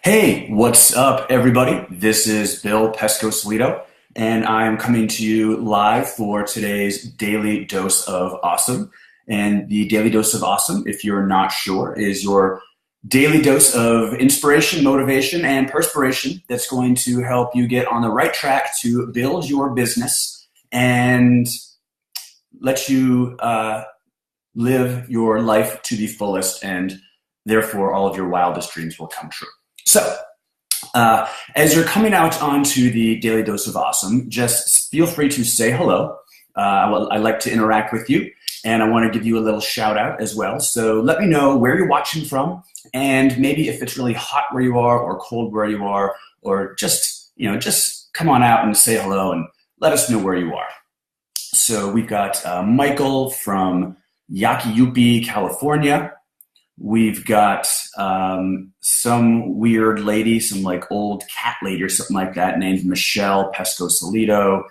Hey, what's up, everybody? This is Bill Pescosolido, and I'm coming to you live for today's Daily Dose of Awesome. And the Daily Dose of Awesome, if you're not sure, is your daily dose of inspiration, motivation, and perspiration that's going to help you get on the right track to build your business and let you live your life to the fullest, and therefore all of your wildest dreams will come true. So, as you're coming out onto the Daily Dose of Awesome, just feel free to say hello. I like to interact with you, and I want to give you a little shout out as well. So let me know where you're watching from, and maybe if it's really hot where you are, or cold where you are, or just come on out and say hello and let us know where you are. So we've got Michael from Yakiyupi, California. We've got some weird lady, some like old cat lady or something like that, named Michelle Pescosolido.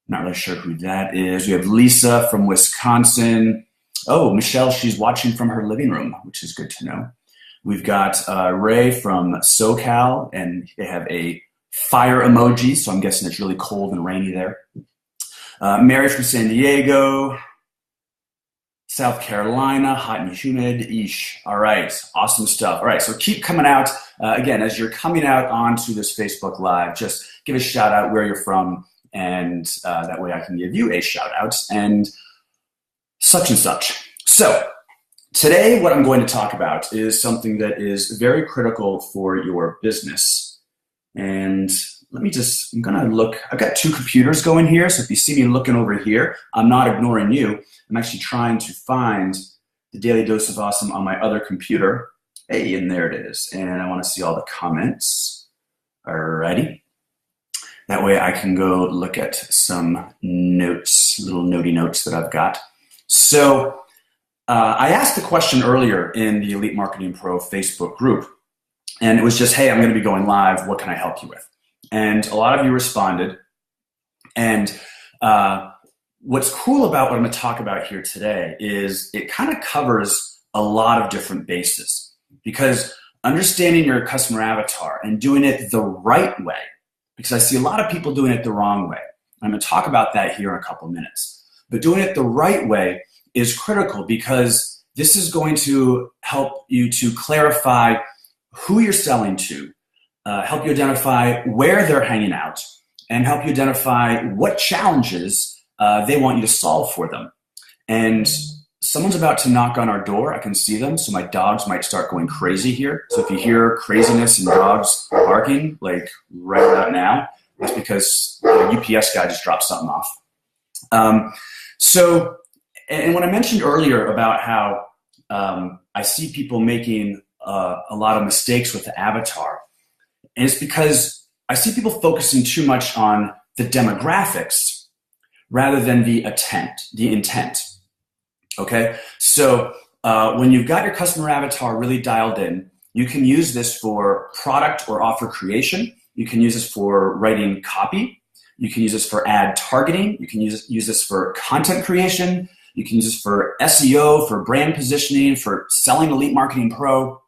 Not really sure who that is. We have Lisa from Wisconsin. Oh, Michelle, she's watching from her living room, which is good to know. We've got Ray from SoCal, and they have a fire emoji, so I'm guessing it's really cold and rainy there. Mary from San Diego. South Carolina, hot and humid, eesh. All right, awesome stuff. All right, so keep coming out. Again, as you're coming out onto this Facebook Live, just give a shout out where you're from, and that way I can give you a shout out and such. So today what I'm going to talk about is something that is very critical for your business. And I'm gonna look, I've got two computers going here, so if you see me looking over here, I'm not ignoring you. I'm actually trying to find the Daily Dose of Awesome on my other computer. Hey, and there it is. And I wanna see all the comments. Alrighty. That way I can go look at some notes, little notey notes that I've got. So I asked the question earlier in the Elite Marketing Pro Facebook group, and it was just, hey, I'm gonna be going live, what can I help you with? And a lot of you responded. And what's cool about what I'm going to talk about here today is it kind of covers a lot of different bases, because understanding your customer avatar and doing it the right way, because I see a lot of people doing it the wrong way. I'm going to talk about that here in a couple minutes. But doing it the right way is critical, because this is going to help you to clarify who you're selling to, help you identify where they're hanging out, and help you identify what challenges they want you to solve for them. And someone's about to knock on our door. I can see them, so my dogs might start going crazy here. So if you hear craziness and dogs barking, like right about now, it's because the UPS guy just dropped something off. And when I mentioned earlier about how I see people making a lot of mistakes with the avatar, and it's because I see people focusing too much on the demographics rather than the intent. Okay? So when you've got your customer avatar really dialed in, you can use this for product or offer creation. You can use this for writing copy. You can use this for ad targeting. You can use this for content creation. You can use this for SEO, for brand positioning, for selling Elite Marketing Pro,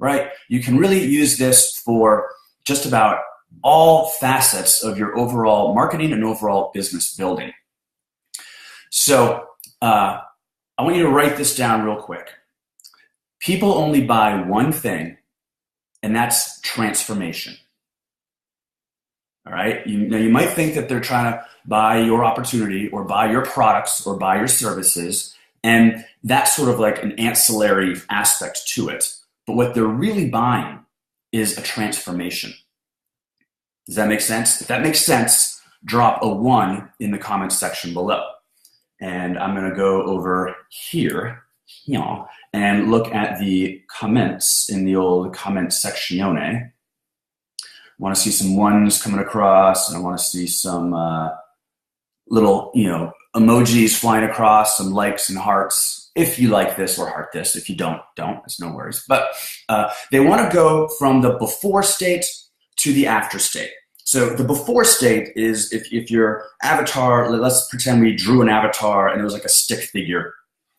right? You can really use this for just about all facets of your overall marketing and overall business building. So I want you to write this down real quick. People only buy one thing, and that's transformation. All right? You might think that they're trying to buy your opportunity or buy your products or buy your services, and that's sort of like an ancillary aspect to it. But what they're really buying is a transformation. Does that make sense? If that makes sense, drop a 1 in the comments section below. And I'm going to go over here, and look at the comments in the old comment sectione. I want to see some 1s coming across, and I want to see some little, emojis flying across, some likes and hearts. If you like this, or heart this. If you don't. It's no worries. But they want to go from the before state to the after state. So the before state is if your avatar, let's pretend we drew an avatar and it was like a stick figure.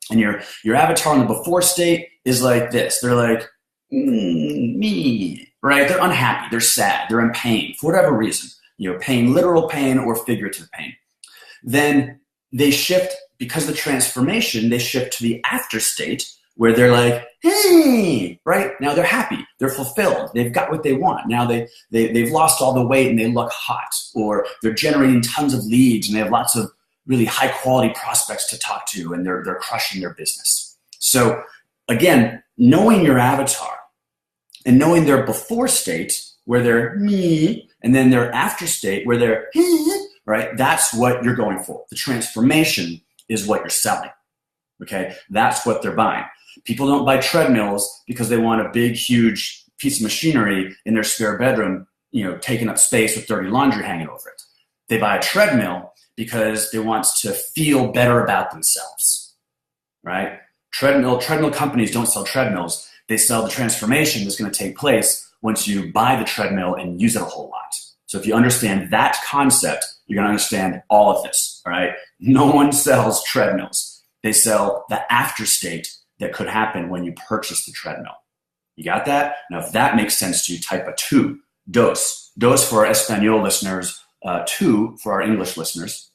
And your avatar in the before state is like this. They're like, me, right? They're unhappy, they're sad, they're in pain for whatever reason, pain, literal pain or figurative pain. Then they shift, because of the transformation, they shift to the after state where they're like, hey, right? Now they're happy, they're fulfilled, they've got what they want. Now they've lost all the weight and they look hot, or they're generating tons of leads and they have lots of really high quality prospects to talk to, and they're crushing their business. So again, knowing your avatar and knowing their before state where they're me, and then their after state where they're right? That's what you're going for. The transformation is what you're selling. Okay, that's what they're buying. People don't buy treadmills because they want a big, huge piece of machinery in their spare bedroom, taking up space with dirty laundry hanging over it. They buy a treadmill because they want to feel better about themselves, right? Treadmill companies don't sell treadmills. They sell the transformation that's going to take place once you buy the treadmill and use it a whole lot. So if you understand that concept, you're going to understand all of this, all right? No one sells treadmills. They sell the after state that could happen when you purchase the treadmill. You got that? Now, if that makes sense to you, type a 2, dos. Dos for our Espanol listeners, 2 for our English listeners.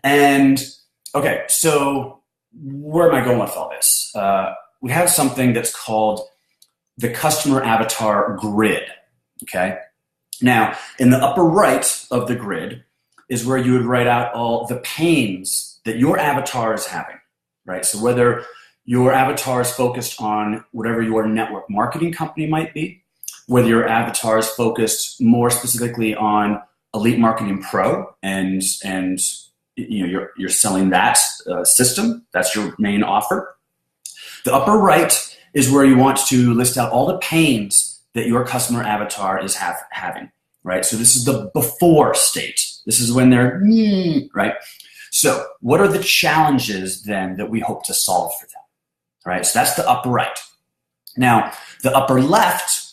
And, okay, so where am I going with all this? We have something that's called the customer avatar grid, okay? Now, in the upper right of the grid is where you would write out all the pains that your avatar is having, right? So whether your avatar is focused on whatever your network marketing company might be, whether your avatar is focused more specifically on Elite Marketing Pro and you're selling that system, that's your main offer. The upper right is where you want to list out all the pains that your customer avatar is having, right? So this is the before state. This is when they're, right? So what are the challenges then that we hope to solve for them, right? So that's the upper right. Now, the upper left,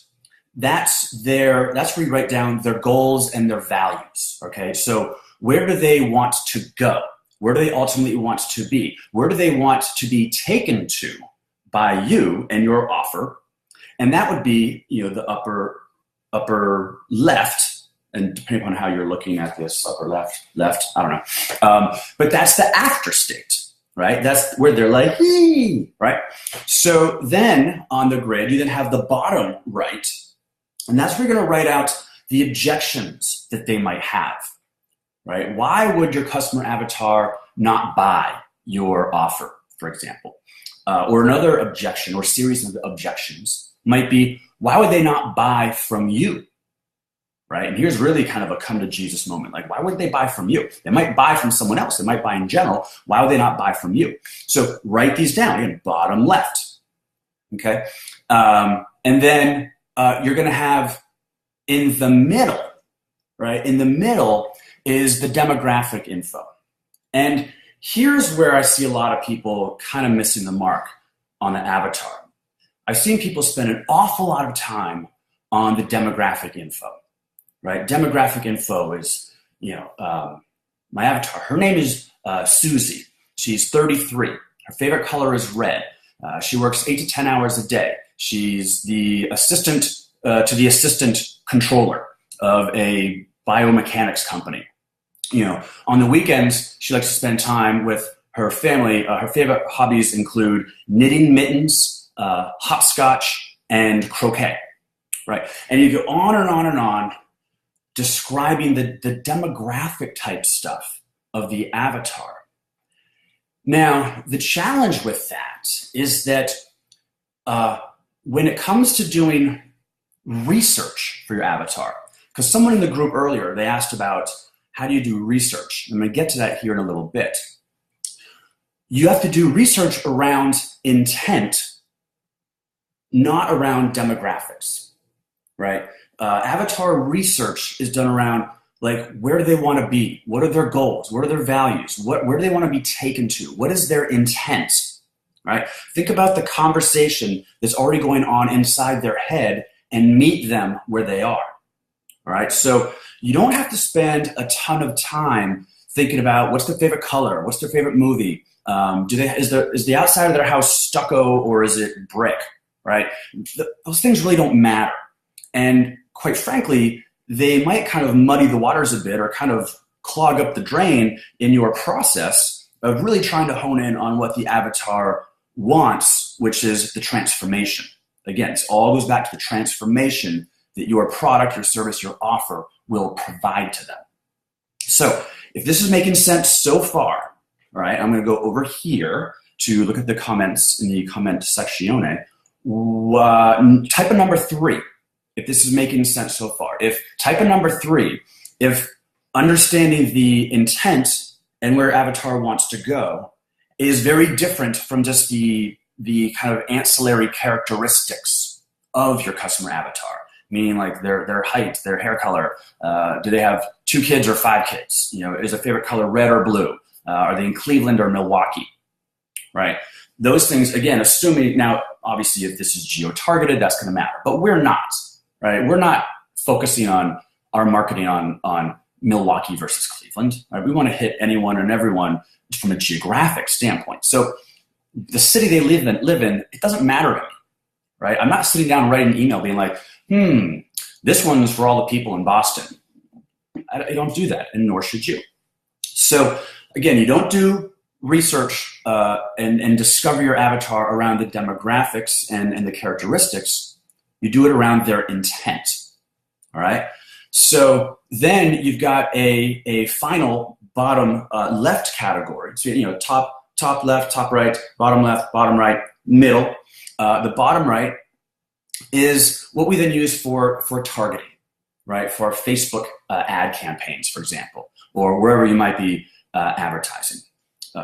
that's where you write down their goals and their values, okay? So where do they want to go? Where do they ultimately want to be? Where do they want to be taken to by you and your offer? And that would be, the upper left, and depending on how you're looking at this, upper left, I don't know. But that's the after state, right? That's where they're like, right? So then on the grid, you then have the bottom right, and that's where you're gonna write out the objections that they might have, right? Why would your customer avatar not buy your offer, for example? Or another objection or series of objections might be, why would they not buy from you, right? And here's really kind of a come to Jesus moment. Like, why would they buy from you? They might buy from someone else. They might buy in general. Why would they not buy from you? So write these down, again, bottom left, okay? And then you're gonna have in the middle, right? In the middle is the demographic info. And here's where I see a lot of people kind of missing the mark on the avatar. I've seen people spend an awful lot of time on the demographic info, right? Demographic info is, my avatar. Her name is Susie. She's 33. Her favorite color is red. She works 8 to 10 hours a day. She's the assistant to the assistant controller of a biomechanics company. On the weekends, she likes to spend time with her family. Her favorite hobbies include knitting mittens, hopscotch, and croquet, right? And you go on and on and on describing the demographic type stuff of the avatar. Now, the challenge with that is that when it comes to doing research for your avatar, because someone in the group earlier, they asked about how do you do research? I'm going to get to that here in a little bit. You have to do research around intent, not around demographics, right? Avatar research is done around, like, where do they want to be? What are their goals? What are their values? Where do they want to be taken to? What is their intent, right? Think about the conversation that's already going on inside their head and meet them where they are, all right? So you don't have to spend a ton of time thinking about what's their favorite color, what's their favorite movie, is the outside of their house stucco or is it brick, right? Those things really don't matter. And quite frankly, they might kind of muddy the waters a bit or kind of clog up the drain in your process of really trying to hone in on what the avatar wants, which is the transformation. Again, it all goes back to the transformation that your product, your service, your offer will provide to them. So if this is making sense so far, all right, I'm going to go over here to look at the comments in the comment section. Type a number 3 if this is making sense so far. Type a number 3 if understanding the intent and where avatar wants to go is very different from just the kind of ancillary characteristics of your customer avatar, meaning like their height, their hair color, do they have 2 kids or 5 kids? Is their favorite color red or blue? Are they in Cleveland or Milwaukee? Right? Those things, again, assuming, now obviously if this is geo-targeted, that's going to matter, but we're not, right? We're not focusing on our marketing on Milwaukee versus Cleveland, right? We want to hit anyone and everyone from a geographic standpoint. So the city they live in, it doesn't matter to me, right? I'm not sitting down and writing an email being like, this one's for all the people in Boston. I don't do that, and nor should you. So again, you don't do research and discover your avatar around the demographics and the characteristics. You do it around their intent, all right? So then you've got a final bottom left category. So, top left, top right, bottom left, bottom right, middle. The bottom right is what we then use for targeting, right? For our Facebook ad campaigns, for example, or wherever you might be advertising.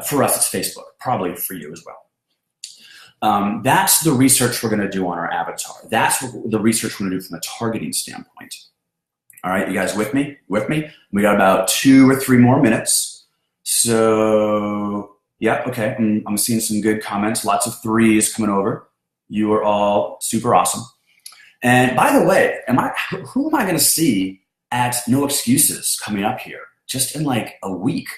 For us, it's Facebook, probably for you as well. That's the research we're going to do on our avatar. That's the research we're going to do from a targeting standpoint. All right, you guys with me? We got about 2 or 3 more minutes. So, yeah, okay. I'm seeing some good comments. Lots of 3s coming over. You are all super awesome. And by the way, who am I going to see at No Excuses coming up here? Just in like a week,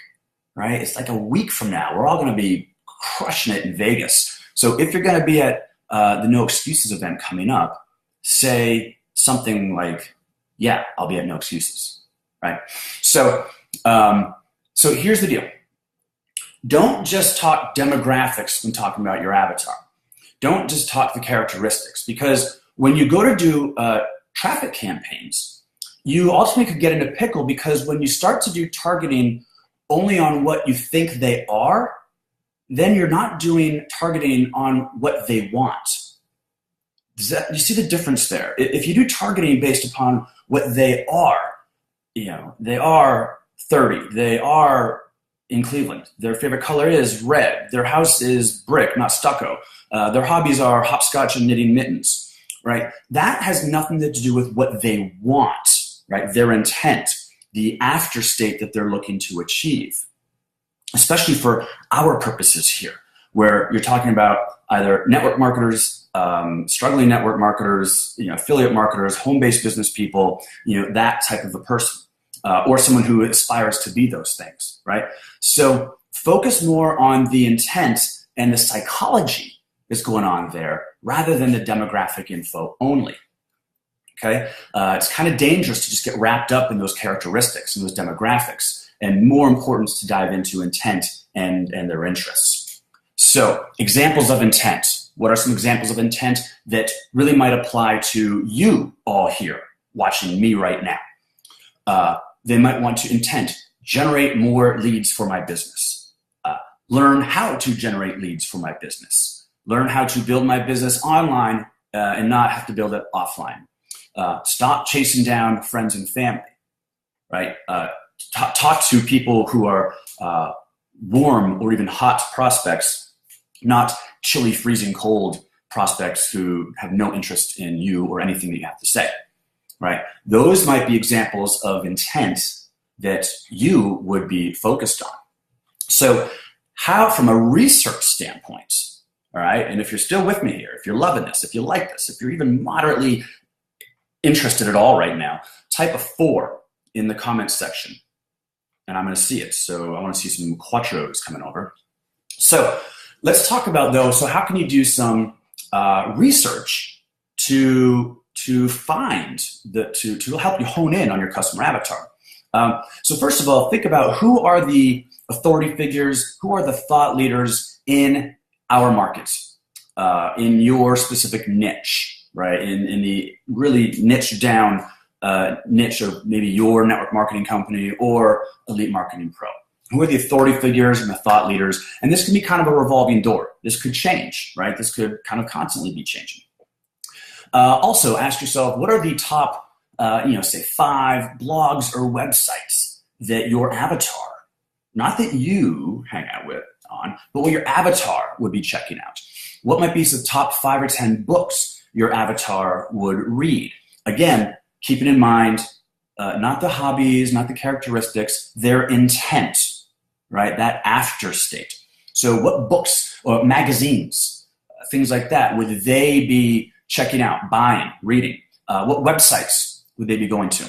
right? It's like a week from now. We're all going to be crushing it in Vegas. So if you're going to be at the No Excuses event coming up, say something like, yeah, I'll be at No Excuses, right? So here's the deal. Don't just talk demographics when talking about your avatar. Don't just talk the characteristics, because when you go to do traffic campaigns, you ultimately could get into pickle, because when you start to do targeting only on what you think they are, then you're not doing targeting on what they want. You see the difference there? If you do targeting based upon what they are, they are 30, they are in Cleveland, their favorite color is red, their house is brick, not stucco, their hobbies are hopscotch and knitting mittens, right? That has nothing to do with what they want, right? Their intent, the after state that they're looking to achieve, especially for our purposes here, where you're talking about either network marketers, struggling network marketers, affiliate marketers, home-based business people, that type of a person, or someone who aspires to be those things, right? So focus more on the intent and the psychology that's going on there rather than the demographic info only, okay? It's kind of dangerous to just get wrapped up in those characteristics and those demographics, and more important to dive into intent and their interests. So examples of intent. What are some examples of intent that really might apply to you all here watching me right now? They might want to intent, generate more leads for my business. Learn how to generate leads for my business. Learn how to build my business online and not have to build it offline. Stop chasing down friends and family, right? Talk to people who are warm or even hot prospects, not chilly, freezing cold prospects who have no interest in you or anything that you have to say, right? Those might be examples of intent that you would be focused on. So how, from a research standpoint, all right, and if you're still with me here, if you're loving this, if you like this, if you're even moderately interested at all right now, type a 4 in the comments section, and I'm going to see it. So I want to see some quattros coming over. So let's talk about those. So how can you do some research to find to help you hone in on your customer avatar. So first of all, think about who are the authority figures, who are the thought leaders in our markets, in your specific niche, right? In the really niche down niche of maybe your network marketing company or Elite Marketing Pro. Who are the authority figures and the thought leaders? And this can be kind of a revolving door. This could change, right? This could kind of constantly be changing. Also, ask yourself, what are the top, say 5 blogs or websites that your avatar, not that you hang out with on, but what your avatar would be checking out? What might be the top 5 or 10 books your avatar would read? Again, keeping in mind, not the hobbies, not the characteristics, their intent, right? That after state. So what books or magazines, things like that, would they be checking out, buying, reading? What websites would they be going to?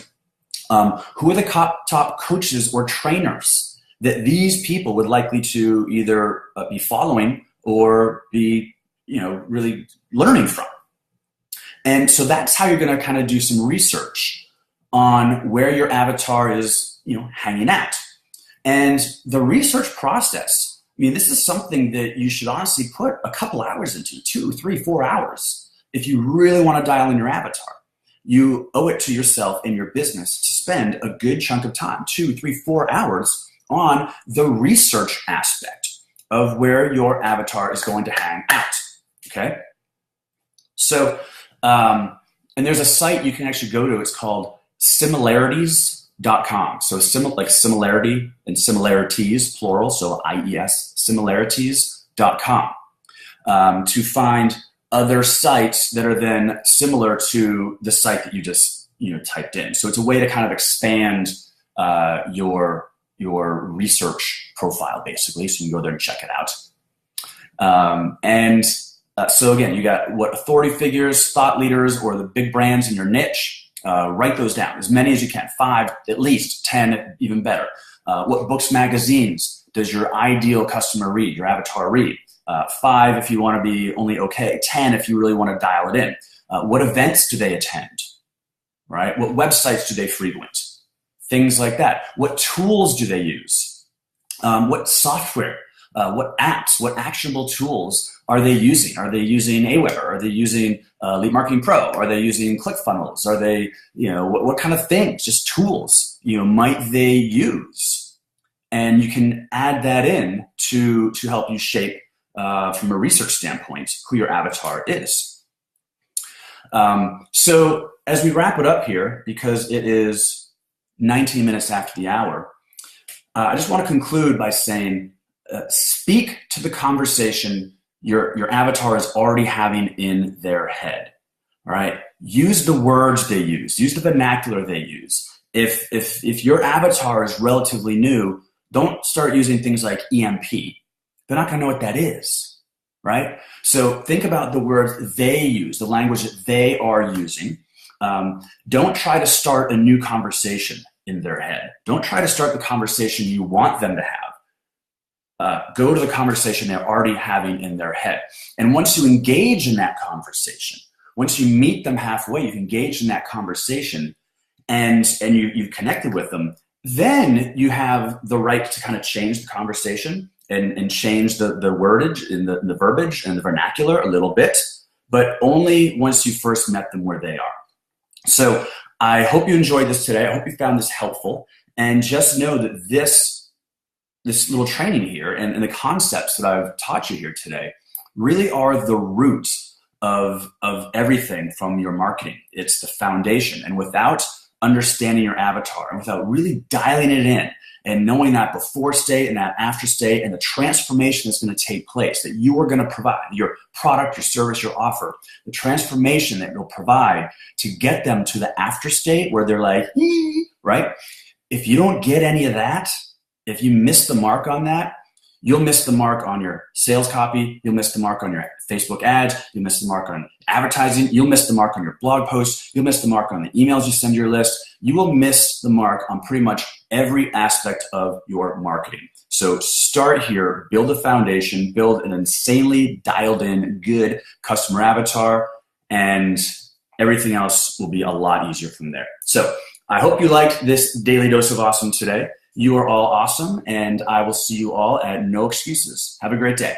Who are the top coaches or trainers that these people would likely to either be following or be, really learning from? And so that's how you're going to kind of do some research on where your avatar is, hanging out. And the research process, this is something that you should honestly put a couple hours into, 2, 3, 4 hours. If you really want to dial in your avatar, you owe it to yourself and your business to spend a good chunk of time, 2, 3, 4 hours on the research aspect of where your avatar is going to hang out, okay? So, and there's a site you can actually go to. It's called similarities.com. So like similarity and similarities, plural, so IES, similarities.com, to find other sites that are then similar to the site that you just typed in. So it's a way to kind of expand your research profile, basically, so you can go there and check it out. So again, you got what authority figures, thought leaders, or the big brands in your niche. Write those down, as many as you can, 5 at least, 10 even better. What books, magazines does your ideal customer read, your avatar read? 5 if you want to be only okay, 10 if you really want to dial it in. What events do they attend, right? What websites do they frequent? Things like that. What tools do they use? What software, what apps, what actionable tools are they using? Are they using Aweber? Are they using Elite Marketing Pro? Are they using ClickFunnels? Are they, what kind of things, just tools, might they use? And you can add that in to help you shape, from a research standpoint, who your avatar is. So as we wrap it up here, because it is 19 minutes after the hour, I just want to conclude by saying, speak to the conversation your avatar is already having in their head. All right. Use the words they use. Use the vernacular they use. If your avatar is relatively new, don't start using things like EMP. They're not going to know what that is, right? So think about the words they use, the language that they are using. Don't try to start a new conversation in their head. Don't try to start the conversation you want them to have. Go to the conversation they're already having in their head. And once you engage in that conversation, once you meet them halfway, you've engaged in that conversation and you've connected with them, then you have the right to kind of change the conversation and change the wordage and the verbiage and the vernacular a little bit, but only once you first met them where they are. So I hope you enjoyed this today. I hope you found this helpful. And just know that this little training here and the concepts that I've taught you here today really are the root of everything from your marketing. It's the foundation. And without understanding your avatar and without really dialing it in and knowing that before state and that after state and the transformation that's going to take place that you are going to provide, your product, your service, your offer, the transformation that you'll provide to get them to the after state where they're like, right? If you don't get any of that, if you miss the mark on that, you'll miss the mark on your sales copy. You'll miss the mark on your Facebook ads. You'll miss the mark on advertising. You'll miss the mark on your blog posts. You'll miss the mark on the emails you send to your list. You will miss the mark on pretty much every aspect of your marketing. So So start here, build a foundation, build an insanely dialed in, good customer avatar, and everything else will be a lot easier from there. So I hope you liked this daily dose of awesome today. You are all awesome, and I will see you all at No Excuses. Have a great day.